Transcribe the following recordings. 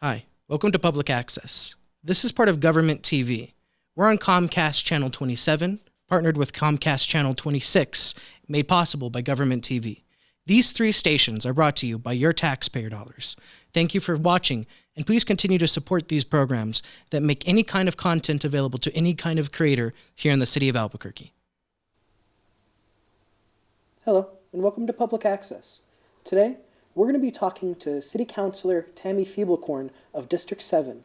Hi, welcome to Public Access. This is part of Government TV. We're on Comcast Channel 27, partnered with Comcast Channel 26, made possible by Government TV. These three stations are brought to you by your taxpayer dollars. Thank you for watching, and please continue to support these programs that make any kind of content available to any kind of creator here in the city of Albuquerque. Hello, and welcome to Public Access. Today, we're going to be talking to City Councilor Tammy Fiebelkorn of District 7.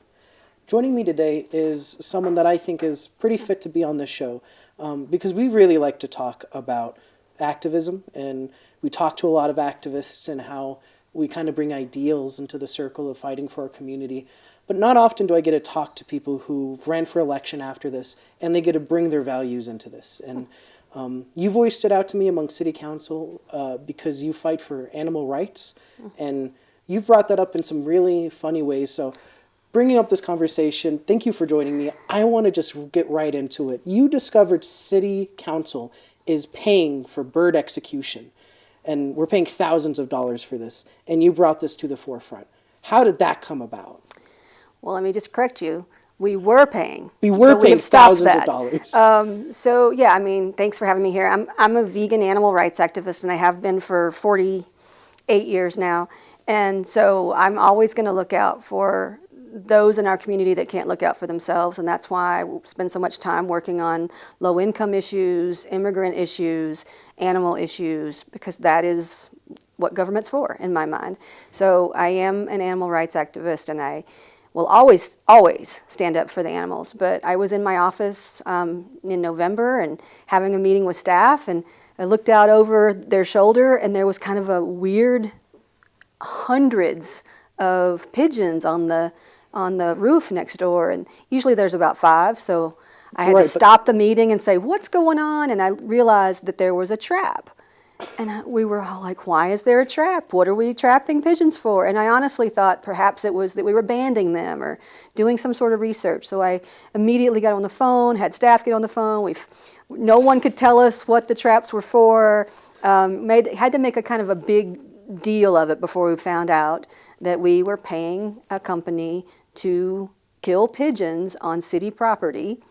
Joining me today is someone that I think is pretty fit to be on this show because we really like to talk about activism, and we talk to a lot of activists and how we kind of bring ideals into the circle of fighting for our community. But not often do I get to talk to people who ran for election after this, and they get to bring their values into this. And you voiced it out to me among City Council because you fight for animal rights, and you've brought that up in some really funny ways. So bringing up this conversation, thank you for joining me. I want to just get right into it. You discovered City Council is paying for bird execution, and we're paying thousands of dollars for this, and you brought this to the forefront. How did that come about? Well, let me just correct you. We were paying. We were but paying have stopped thousands that. of dollars. So yeah, I mean, thanks for having me here. I'm a vegan animal rights activist, and I have been for 48 years now. And so I'm always going to look out for those in our community that can't look out for themselves, and that's why I spend so much time working on low-income issues, immigrant issues, animal issues, because that is what government's for, in my mind. So I am an animal rights activist, and I will always stand up for the animals. But I was in my office in November and having a meeting with staff, and I looked out over their shoulder, and there was kind of a weird hundreds of pigeons on the roof next door, and usually there's about 5, so I had to stop the meeting and say, what's going on? And I realized that there was a trap. And we were all like, why is there a trap? What are we trapping pigeons for? And I honestly thought perhaps it was that we were banding them or doing some sort of research. So I immediately got on the phone, had staff get on the phone. No one could tell us what the traps were for. Had to make a kind of a big deal of it before we found out that we were paying a company to kill pigeons on city property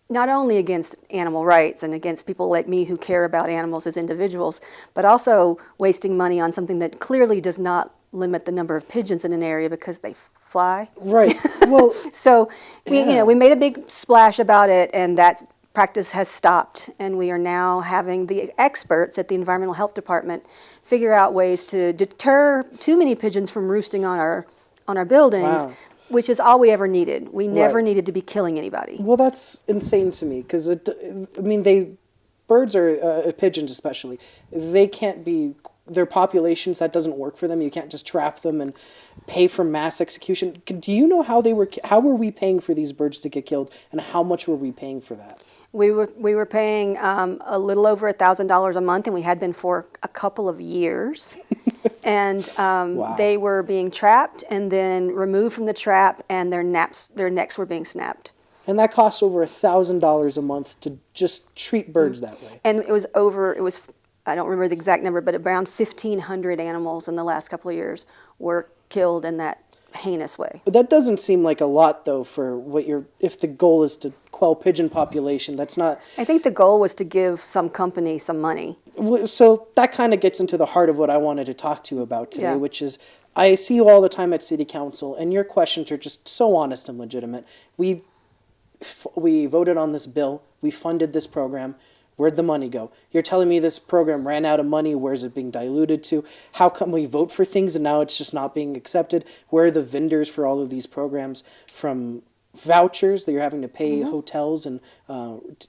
not only against animal rights and against people like me who care about animals as individuals, but also wasting money on something that clearly does not limit the number of pigeons in an area because they fly. Right. Well, so we made a big splash about it, and that practice has stopped, and we are now having the experts at the Environmental Health Department figure out ways to deter too many pigeons from roosting on our buildings. Wow. Which is all we ever needed. We never needed to be killing anybody. Well, that's insane to me because birds are pigeons especially. They can't be their populations. That doesn't work for them. You can't just trap them and pay for mass execution. Do you know how were we paying for these birds to get killed, and how much were we paying for that? We were paying a little over $1,000 a month, and we had been for a couple of years. And wow. They were being trapped and then removed from the trap, and their necks were being snapped. And that costs over $1,000 a month to just treat birds that way. And it was I don't remember the exact number, but around 1,500 animals in the last couple of years were killed in that heinous way. But that doesn't seem like a lot, though, for if the goal is to quell pigeon population. That's not. I think the goal was to give some company some money. So that kind of gets into the heart of what I wanted to talk to you about today, which is I see you all the time at City Council, and your questions are just so honest and legitimate. We voted on this bill. We funded this program. Where'd the money go? You're telling me this program ran out of money. Where's it being diluted to? How come we vote for things and now it's just not being accepted? Where are the vendors for all of these programs? From vouchers that you're having to pay hotels and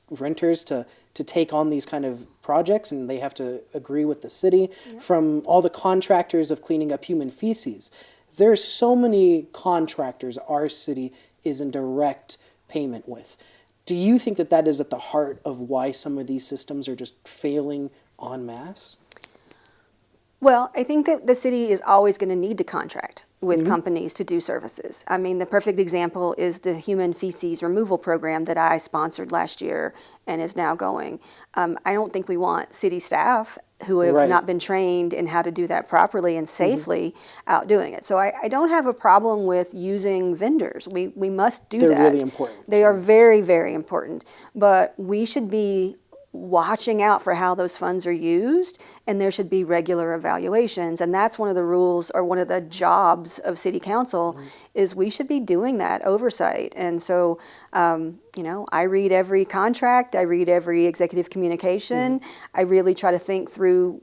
renters to take on these kind of projects, and they have to agree with the city, from all the contractors of cleaning up human feces. There's so many contractors our city is in direct payment with. Do you think that is at the heart of why some of these systems are just failing en masse? Well, I think that the city is always going to need to contract with companies to do services. I mean, the perfect example is the human feces removal program that I sponsored last year and is now going. I don't think we want city staff who have Right. not been trained in how to do that properly and safely out doing it. So I don't have a problem with using vendors. We must do They're that. really important. They are very, very important. But we should be watching out for how those funds are used, and there should be regular evaluations. And that's one of the rules, or one of the jobs of City Council, is we should be doing that oversight. And so, I read every contract, I read every executive communication. I really try to think through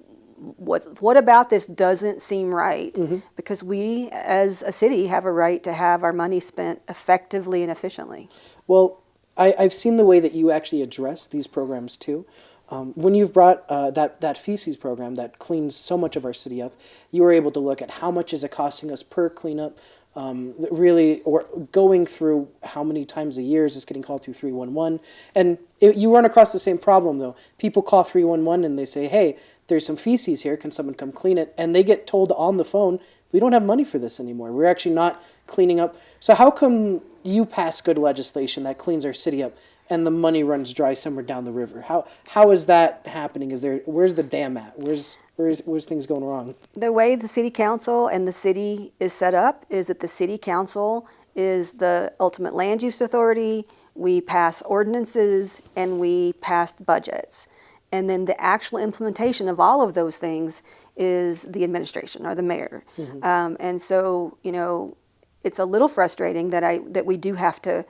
what about this doesn't seem right, because we as a city have a right to have our money spent effectively and efficiently. Well, I've seen the way that you actually address these programs too. When you've brought that feces program that cleans so much of our city up, you were able to look at how much is it costing us per cleanup, really, or going through how many times a year is this getting called through 311. And you run across the same problem though. People call 311 and they say, hey, there's some feces here, can someone come clean it? And they get told on the phone, we don't have money for this anymore. We're actually not cleaning up. So how come you pass good legislation that cleans our city up and the money runs dry somewhere down the river? How is that happening? Where's the dam at? Where's things going wrong? The way the city council and the city is set up is that the city council is the ultimate land use authority. We pass ordinances and we pass budgets. And then the actual implementation of all of those things is the administration or the mayor. And so, it's a little frustrating that we do have to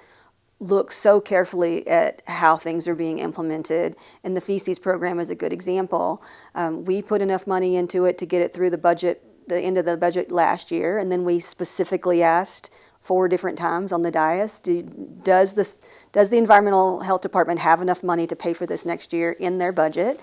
look so carefully at how things are being implemented. And the feces program is a good example. We put enough money into it to get it through the end of the budget last year, and then we specifically asked 4 different times on the dais, does the Environmental Health Department have enough money to pay for this next year in their budget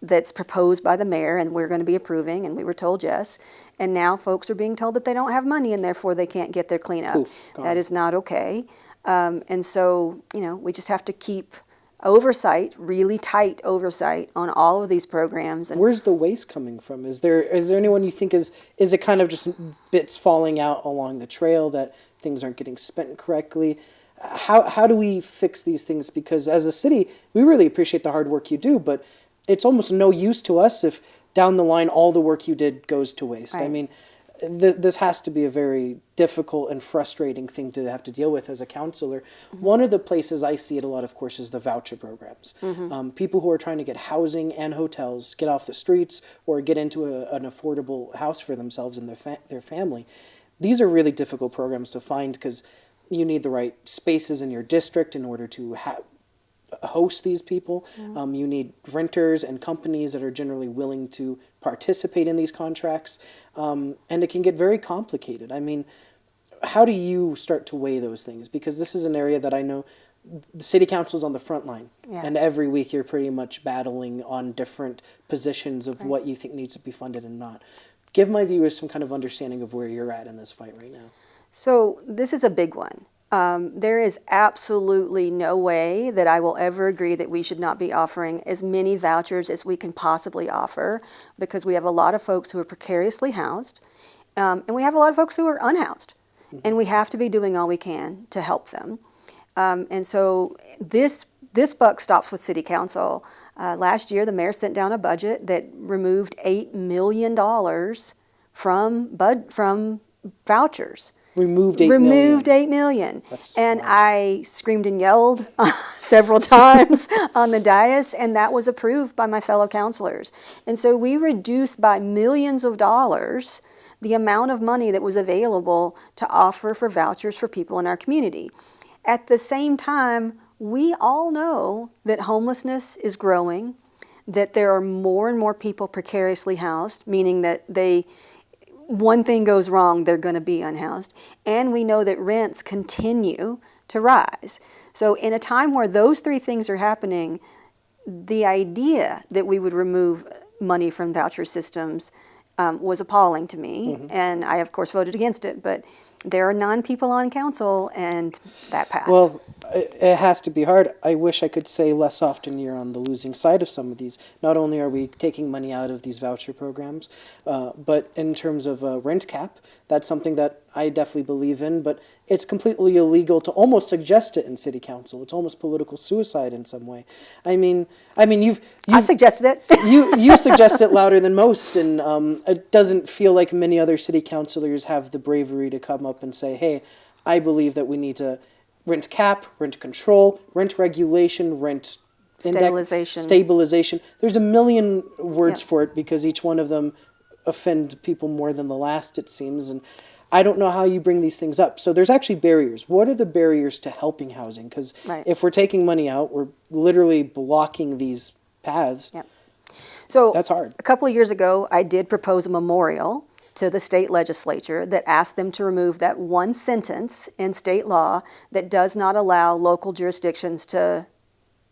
that's proposed by the mayor and we're going to be approving? And we were told yes. And now folks are being told that they don't have money and therefore they can't get their cleanup. Oof, that is not okay. And so, we just have to keep oversight, really tight oversight on all of these programs. And Where's the waste coming from? Is there anyone you think is it kind of just bits falling out along the trail that things aren't getting spent correctly? How do we fix these things? Because as a city, we really appreciate the hard work you do, but it's almost no use to us if down the line all the work you did goes to waste. Right. I mean, this has to be a very difficult and frustrating thing to have to deal with as a counselor. One of the places I see it a lot, of course, is the voucher programs. People who are trying to get housing and hotels, get off the streets, or get into an affordable house for themselves and their family. These are really difficult programs to find because you need the right spaces in your district in order to host these people. You need renters and companies that are generally willing to participate in these contracts. And it can get very complicated. I mean, how do you start to weigh those things? Because this is an area that I know the city council is on the front line. Yeah. And every week you're pretty much battling on different positions of Right. what you think needs to be funded and not. Give my viewers some kind of understanding of where you're at in this fight right now. so this is a big one. There is absolutely no way that I will ever agree that we should not be offering as many vouchers as we can possibly offer, because we have a lot of folks who are precariously housed, and we have a lot of folks who are unhoused, and we have to be doing all we can to help them. And so this buck stops with City Council. Last year, the mayor sent down a budget that removed $8 million from vouchers. Removed $8 million. Removed $8 million. And wow. I screamed and yelled several times on the dais, and that was approved by my fellow councilors. And so we reduced by millions of dollars the amount of money that was available to offer for vouchers for people in our community. At the same time, we all know that homelessness is growing, that there are more and more people precariously housed, meaning that one thing goes wrong, they're going to be unhoused. And we know that rents continue to rise. So in a time where those 3 things are happening, the idea that we would remove money from voucher systems was appalling to me. And I, of course, voted against it. But there are 9 people on council, and that passed. Well, it has to be hard. I wish I could say less often you're on the losing side of some of these. Not only are we taking money out of these voucher programs, but in terms of rent cap, that's something that I definitely believe in, but it's completely illegal to almost suggest it in city council. It's almost political suicide in some way. I mean, I suggested it. you suggest it louder than most, and it doesn't feel like many other city councilors have the bravery to come up and say, "Hey, I believe that we need to rent cap, rent control, rent regulation, rent stabilization." There's a million words for it because each one of them offend people more than the last, it seems, and I don't know how you bring these things up. So there's actually barriers. What are the barriers to helping housing? Because if we're taking money out, we're literally blocking these paths. Yep. So that's hard. A couple of years ago, I did propose a memorial to the state legislature that asked them to remove that one sentence in state law that does not allow local jurisdictions to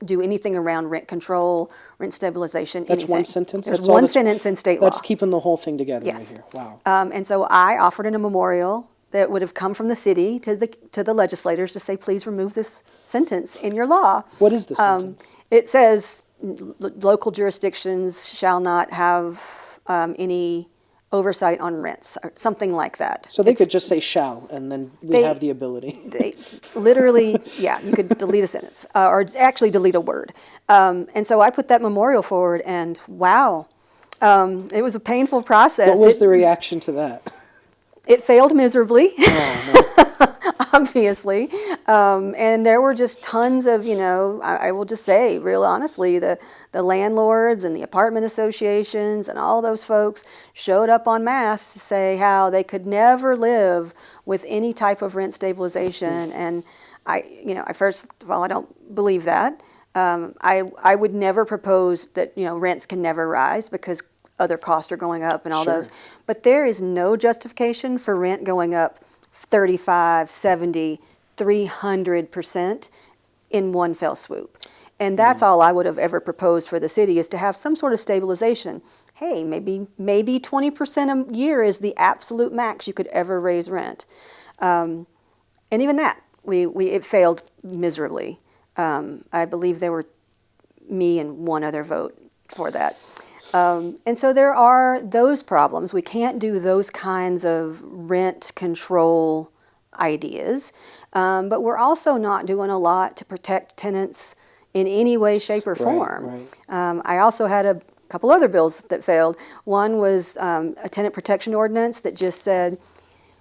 do anything around rent control, rent stabilization, That's anything. one sentence? There's one sentence in state law. That's keeping the whole thing together Yes. right here. Wow. And so I offered in a memorial that would have come from the city to the legislators to say, please remove this sentence in your law. What is the sentence? It says local jurisdictions shall not have any oversight on rents, or something like that. So they could just say shall, and then we have the ability. They literally, yeah, you could delete a sentence, or actually delete a word. And so I put that memorial forward, and wow, it was a painful process. What was the reaction to that? It failed miserably. Oh, no. Obviously. And there were just tons of, I will just say, real honestly, the landlords and the apartment associations and all those folks showed up en masse to say how they could never live with any type of rent stabilization. And I first of all, I don't believe that. I would never propose that, rents can never rise because other costs are going up and all those. But there is no justification for rent going up 35, 70, 300% in one fell swoop. And that's all I would have ever proposed for the city, is to have some sort of stabilization. Hey, maybe 20% a year is the absolute max you could ever raise rent. And even that, it failed miserably. I believe there were me and one other vote for that. And so there are those problems. We can't do those kinds of rent control ideas, but we're also not doing a lot to protect tenants in any way, shape, or form. Right. I also had a couple other bills that failed. One was a tenant protection ordinance that just said,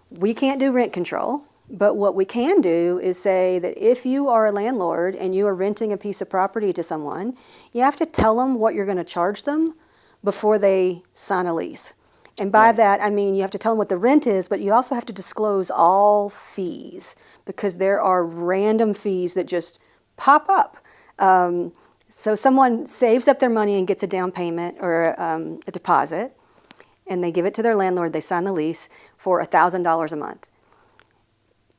we can't do rent control, but what we can do is say that if you are a landlord and you are renting a piece of property to someone, you have to tell them what you're going to charge them before they sign a lease. And by that, I mean you have to tell them what the rent is, but you also have to disclose all fees, because there are random fees that just pop up. So someone saves up their money and gets a down payment or a deposit, and they give it to their landlord, they sign the lease for $1,000 a month.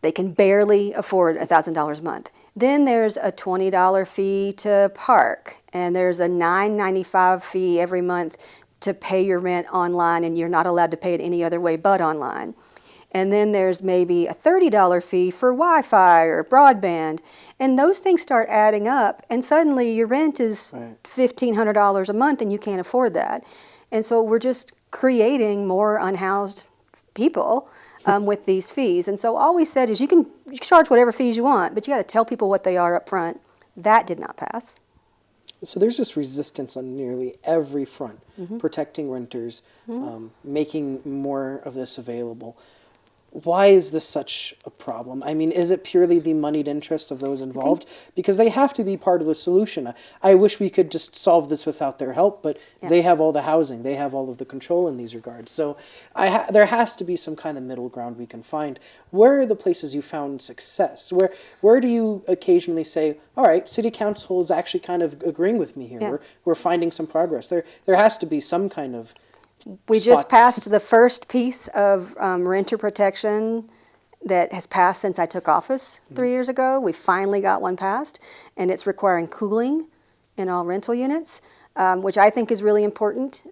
They can barely afford $1,000 a month. Then there's a $20 fee to park, and there's a $9.95 fee every month to pay your rent online, and you're not allowed to pay it any other way but online. And then there's maybe a $30 fee for Wi-Fi or broadband, and those things start adding up, and suddenly your rent is $1,500 a month, and you can't afford that. And so we're just creating more unhoused people with these fees. And so all we said is you can charge whatever fees you want, but you got to tell people what they are up front. That did not pass. So there's just resistance on nearly every front, protecting renters, making more of this available. Why is this such a problem? I mean, is it purely the moneyed interest of those involved? Because they have to be part of the solution. I wish we could just solve this without their help, but they have all the housing. They have all of the control in these regards. So there has to be some kind of middle ground we can find. Where are the places you found success? Where do you occasionally say, all right, City Council is actually kind of agreeing with me here. Yeah. We're finding some progress. There has to be some kind of We spots. just passed the first piece of renter protection that has passed since I took office 3 years ago. We finally got one passed, and it's requiring cooling in all rental units, which I think is really important.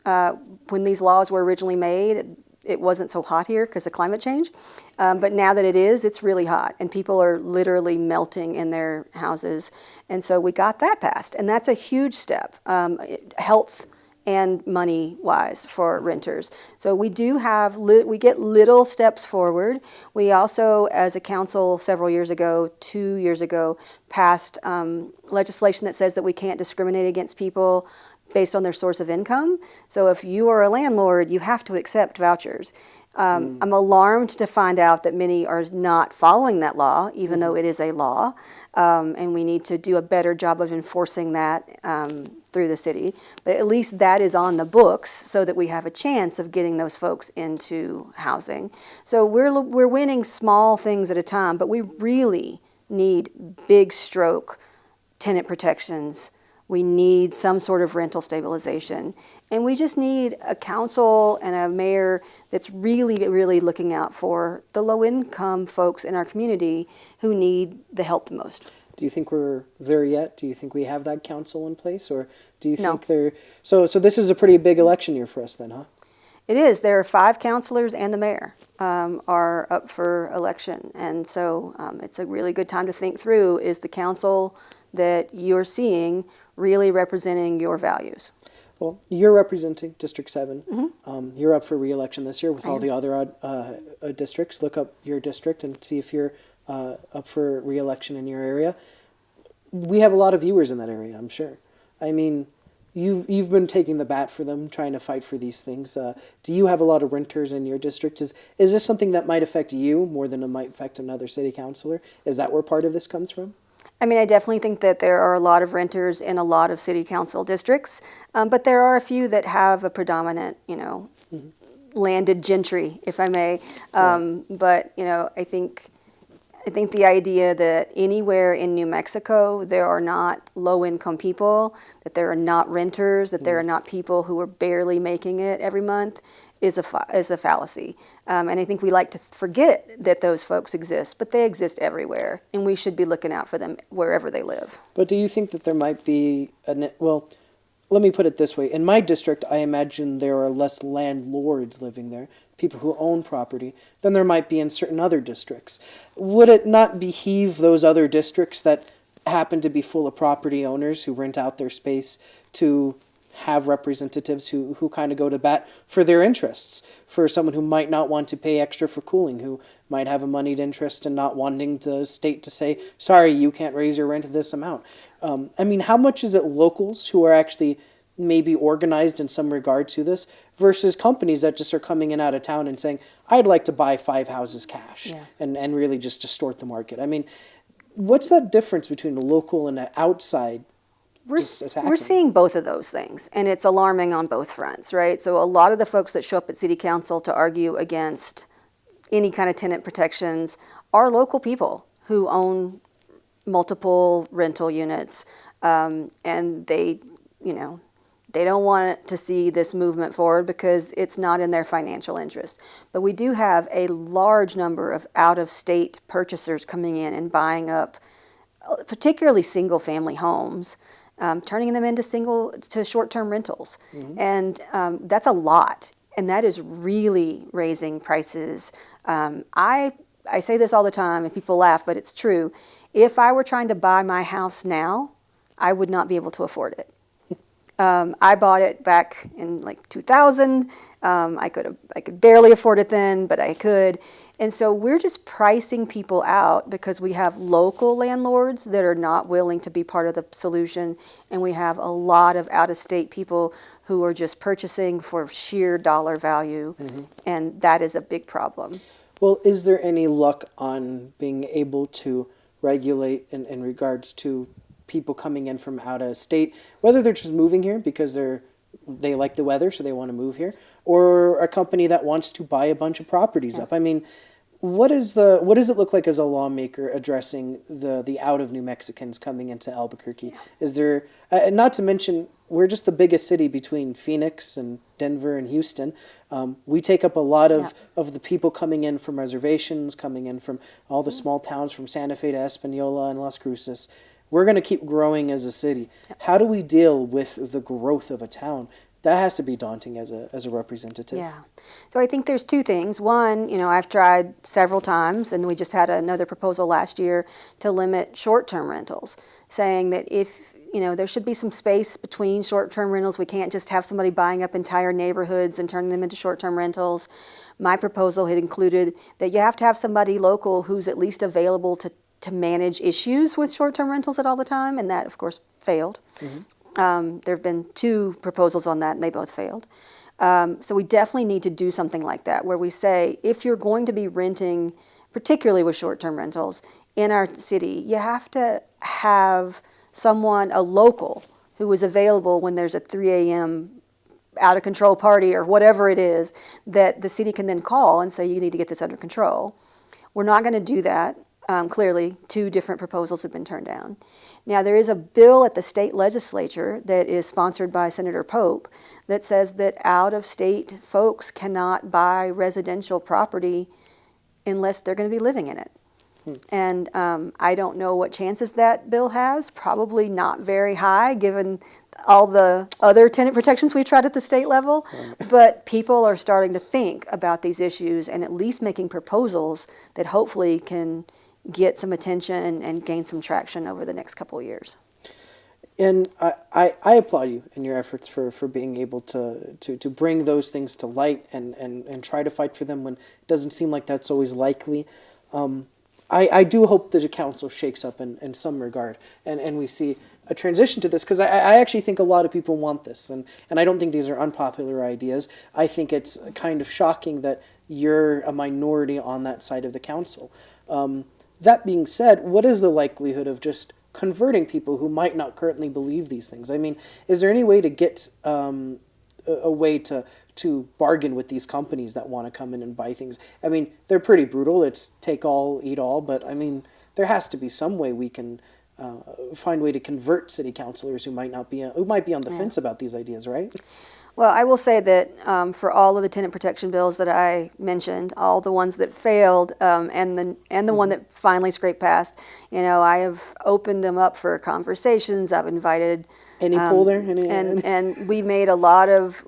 When these laws were originally made, it wasn't so hot here because of climate change, but now that it is, it's really hot, and people are literally melting in their houses, and so we got that passed, and that's a huge step. Health and money-wise for renters. So we do have, we get little steps forward. We also, as a council several years ago, 2 years ago, passed legislation that says that we can't discriminate against people based on their source of income. So if you are a landlord, you have to accept vouchers. I'm alarmed to find out that many are not following that law, even though it is a law, and we need to do a better job of enforcing that through the city. But at least that is on the books so that we have a chance of getting those folks into housing. So we're winning small things at a time, but we really need big stroke tenant protections. We need some sort of rental stabilization. And we just need a council and a mayor that's really, really looking out for the low-income folks in our community who need the help the most. Do you think we're there yet? Do you think we have that council in place? Or do you No. think they're... So this is a pretty big election year for us then, huh? It is. There are 5 councilors and the mayor are up for election. And so it's a really good time to think through, is the council that you're seeing really representing your values? Well, you're representing District 7. You're up for re-election this year with all the other districts. Look up your district and see if you're up for re-election in your area. We have a lot of viewers in that area, I'm sure. I mean, you've been taking the bat for them, trying to fight for these things. Do you have a lot of renters in your district? Is this something that might affect you more than it might affect another city councilor? Is that where part of this comes from? I mean, I definitely think that there are a lot of renters in a lot of city council districts, but there are a few that have a predominant, landed gentry, if I may. But, I think the idea that anywhere in New Mexico there are not low-income people, that there are not renters, that there are not people who are barely making it every month is a fallacy. And I think we like to forget that those folks exist, but they exist everywhere, and we should be looking out for them wherever they live. But do you think that there might be well, let me put it this way. In my district, I imagine there are less landlords living there, people who own property, than there might be in certain other districts. Would it not behoove those other districts that happen to be full of property owners who rent out their space to have representatives who kind of go to bat for their interests, for someone who might not want to pay extra for cooling, who might have a moneyed interest in not wanting the state to say, sorry, you can't raise your rent this amount. I mean, how much is it locals who are actually maybe organized in some regard to this versus companies that just are coming in out of town and saying, I'd like to buy 5 houses cash and really just distort the market? I mean, what's that difference between a local and an outside? We're seeing both of those things, and it's alarming on both fronts, right? So a lot of the folks that show up at City Council to argue against any kind of tenant protections are local people who own multiple rental units, and they don't want to see this movement forward because it's not in their financial interest. But we do have a large number of out-of-state purchasers coming in and buying up particularly single-family homes, turning them into short-term rentals. And that's a lot, and that is really raising prices. I say this all the time, and people laugh, but it's true. If I were trying to buy my house now, I would not be able to afford it. I bought it back in like 2000. I could barely afford it then, but I could. And so we're just pricing people out because we have local landlords that are not willing to be part of the solution, and we have a lot of out-of-state people who are just purchasing for sheer dollar value, and that is a big problem. Well, is there any luck on being able to regulate in regards to people coming in from out of state, whether they're just moving here because they like the weather so they want to move here, or a company that wants to buy a bunch of properties up? I mean, what does it look like as a lawmaker addressing the out of New Mexicans coming into Albuquerque? Is there, not to mention, we're just the biggest city between Phoenix and Denver and Houston. We take up a lot of the people coming in from reservations, coming in from all the small towns from Santa Fe to Espanola and Las Cruces. We're going to keep growing as a city. How do we deal with the growth of a town? That has to be daunting as a representative. Yeah. So I think there's 2 things. One, I've tried several times, and we just had another proposal last year to limit short-term rentals, saying that if there should be some space between short-term rentals. We can't just have somebody buying up entire neighborhoods and turning them into short-term rentals. My proposal had included that you have to have somebody local who's at least available to manage issues with short-term rentals at all the time, and that, of course, failed. There have been 2 proposals on that, and they both failed. So we definitely need to do something like that, where we say, if you're going to be renting, particularly with short-term rentals, in our city, you have to have someone, a local, who is available when there's a 3 a.m. out-of-control party or whatever it is, that the city can then call and say, you need to get this under control. We're not going to do that. Clearly, 2 different proposals have been turned down. Now, there is a bill at the state legislature that is sponsored by Senator Pope that says that out-of-state folks cannot buy residential property unless they're going to be living in it. And I don't know what chances that bill has. Probably not very high, given all the other tenant protections we've tried at the state level. But people are starting to think about these issues and at least making proposals that hopefully can get some attention and gain some traction over the next couple of years. And I applaud you in your efforts for being able to bring those things to light and try to fight for them when it doesn't seem like that's always likely. I do hope that the council shakes up in some regard and we see a transition to this, because I actually think a lot of people want this, and I don't think these are unpopular ideas. I think it's kind of shocking that you're a minority on that side of the council. That being said, what is the likelihood of just converting people who might not currently believe these things? I mean, is there any way to get a way to bargain with these companies that want to come in and buy things? I mean, they're pretty brutal. It's take all, eat all. But I mean, there has to be some way we can find a way to convert city councilors who might be on the fence about these ideas, right? Well, I will say that for all of the tenant protection bills that I mentioned, all the ones that failed, and the one that finally scraped past, I have opened them up for conversations. I've invited Any pull there? And we made a lot of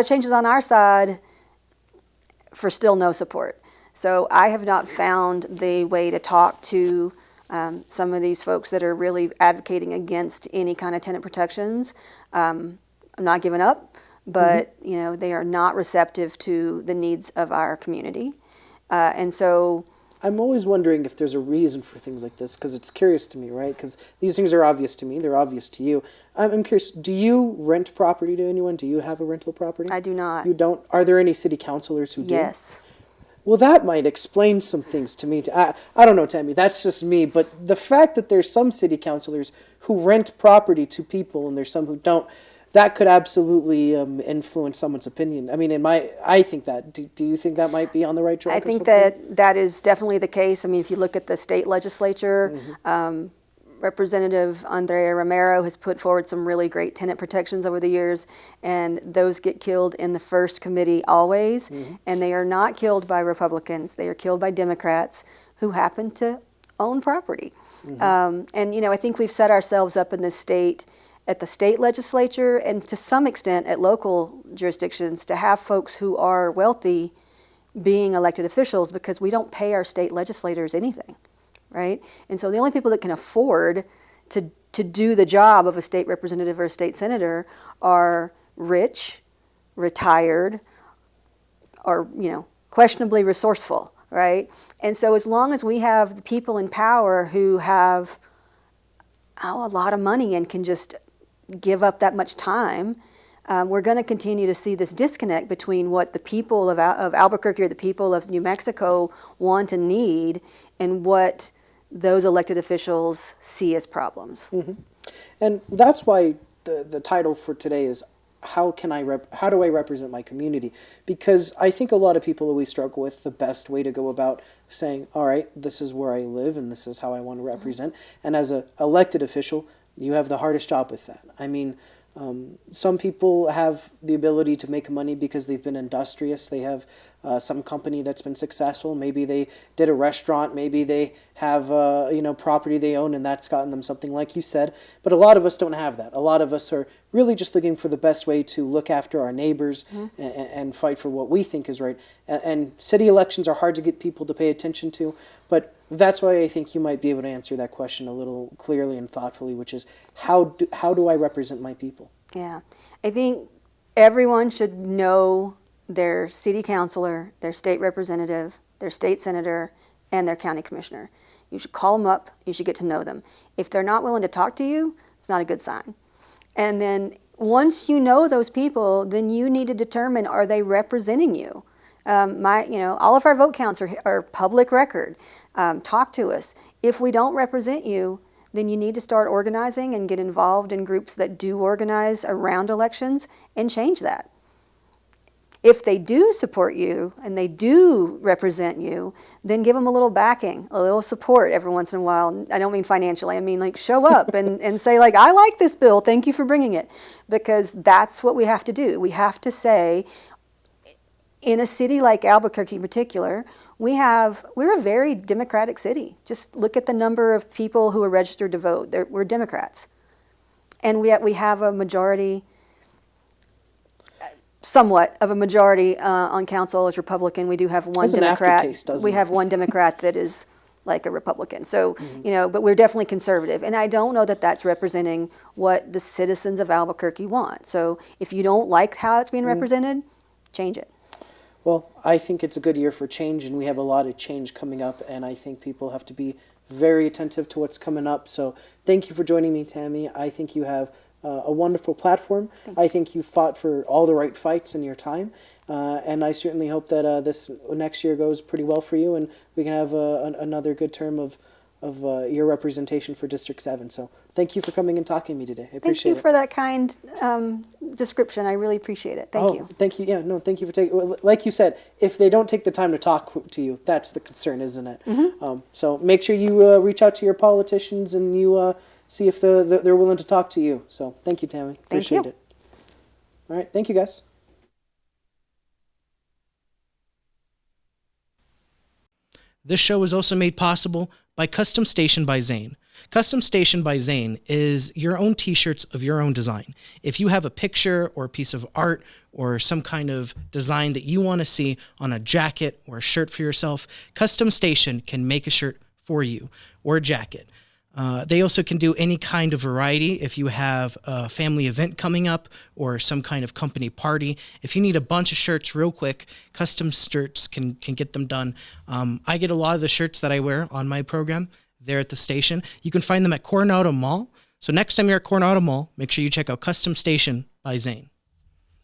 changes on our side for still no support. So I have not found the way to talk to some of these folks that are really advocating against any kind of tenant protections. I'm not giving up, but they are not receptive to the needs of our community, and so I'm always wondering if there's a reason for things like this, because it's curious to me, right? Because these things are obvious to me; they're obvious to you. I'm curious. Do you rent property to anyone? Do you have a rental property? I do not. You don't? Are there any city councilors who do? Yes. Well, that might explain some things to me. I don't know, Tammy. That's just me. But the fact that there's some city councilors who rent property to people and there's some who don't, that could absolutely influence someone's opinion. I mean, I think that. Do you think that might be on the right track? I think that is definitely the case. I mean, if you look at the state legislature, Representative Andrea Romero has put forward some really great tenant protections over the years, and those get killed in the first committee always, and they are not killed by Republicans. They are killed by Democrats who happen to own property. And, I think we've set ourselves up in this state at the state legislature and to some extent at local jurisdictions to have folks who are wealthy being elected officials, because we don't pay our state legislators anything, right? And so the only people that can afford to do the job of a state representative or a state senator are rich, retired, or, questionably resourceful, right? And so as long as we have the people in power who have a lot of money and can just give up that much time, we're going to continue to see this disconnect between what the people of Albuquerque or the people of New Mexico want and need and what those elected officials see as problems. And that's why the title for today is how do I represent my community? Because I think a lot of people always struggle with the best way to go about saying, all right, this is where I live and this is how I want to represent. And as an elected official, you have the hardest job with that. I mean, some people have the ability to make money because they've been industrious. They have some company that's been successful. Maybe they did a restaurant. Maybe they have property they own, and that's gotten them something, like you said. But a lot of us don't have that. A lot of us are really just looking for the best way to look after our neighbors and fight for what we think is right. And city elections are hard to get people to pay attention to, but that's why I think you might be able to answer that question a little clearly and thoughtfully, which is how do I represent my people? Yeah, I think everyone should know their city councilor, their state representative, their state senator, and their county commissioner. You should call them up. You should get to know them. If they're not willing to talk to you, it's not a good sign. And then once you know those people, then you need to determine, are they representing you? All of our vote counts are public record. Talk to us. If we don't represent you, then you need to start organizing and get involved in groups that do organize around elections and change that. If they do support you and they do represent you, then give them a little backing, a little support every once in a while. I don't mean financially. I mean, like, show up and say, like, I like this bill. Thank you for bringing it. Because that's what we have to do. We have to say, in a city like Albuquerque in particular, we're a very democratic city. Just look at the number of people who are registered to vote. We're Democrats. And yet we have a majority, somewhat of a majority on council as Republican. We do have one That's Democrat. An aftertaste, doesn't we it? have one Democrat that is like a Republican. So, but we're definitely conservative. And I don't know that that's representing what the citizens of Albuquerque want. So if you don't like how it's being represented, change it. Well, I think it's a good year for change, and we have a lot of change coming up, and I think people have to be very attentive to what's coming up. So thank you for joining me, Tammy. I think you have a wonderful platform. I think you fought for all the right fights in your time, and I certainly hope that this next year goes pretty well for you, and we can have another good term of your representation for District 7. So thank you for coming and talking to me today. I appreciate it. Thank you for that kind description. I really appreciate it. Thank you. Thank you. Yeah, no, thank you for taking. Like you said, if they don't take the time to talk to you, that's the concern, isn't it? So make sure you reach out to your politicians and you see if they're willing to talk to you. So thank you, Tammy. Appreciate it. All right, thank you, guys. This show is also made possible by Custom Station by Zane. Custom Station by Zane is your own t-shirts of your own design. If you have a picture or a piece of art or some kind of design that you want to see on a jacket or a shirt for yourself, Custom Station can make a shirt for you or a jacket. They also can do any kind of variety. If you have a family event coming up or some kind of company party, if you need a bunch of shirts real quick, custom shirts can get them done. I get a lot of the shirts that I wear on my program there at the station. You can find them at Coronado Mall. So next time you're at Coronado Mall, make sure you check out Custom Station by Zane.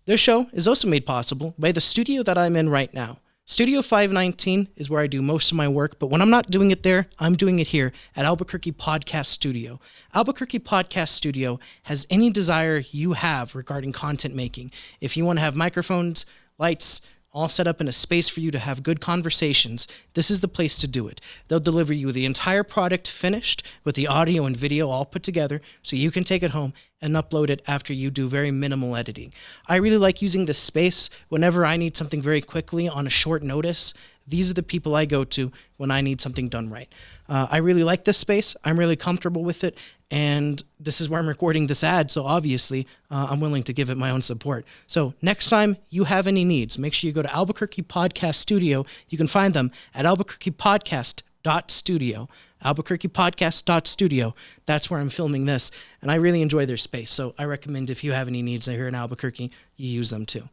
This show is also made possible by the studio that I'm in right now. Studio 519 is where I do most of my work, but when I'm not doing it there, I'm doing it here at Albuquerque Podcast Studio. Albuquerque Podcast Studio has any desire you have regarding content making. If you want to have microphones, lights, all set up in a space for you to have good conversations, this is the place to do it. They'll deliver you the entire product finished with the audio and video all put together so you can take it home and upload it after you do very minimal editing. I really like using this space whenever I need something very quickly on a short notice. These are the people I go to when I need something done right. I really like this space. I'm really comfortable with it. And this is where I'm recording this ad. So obviously, I'm willing to give it my own support. So next time you have any needs, make sure you go to Albuquerque Podcast Studio. You can find them at albuquerquepodcast.studio. albuquerquepodcast.studio. That's where I'm filming this. And I really enjoy their space. So I recommend if you have any needs here in Albuquerque, you use them too.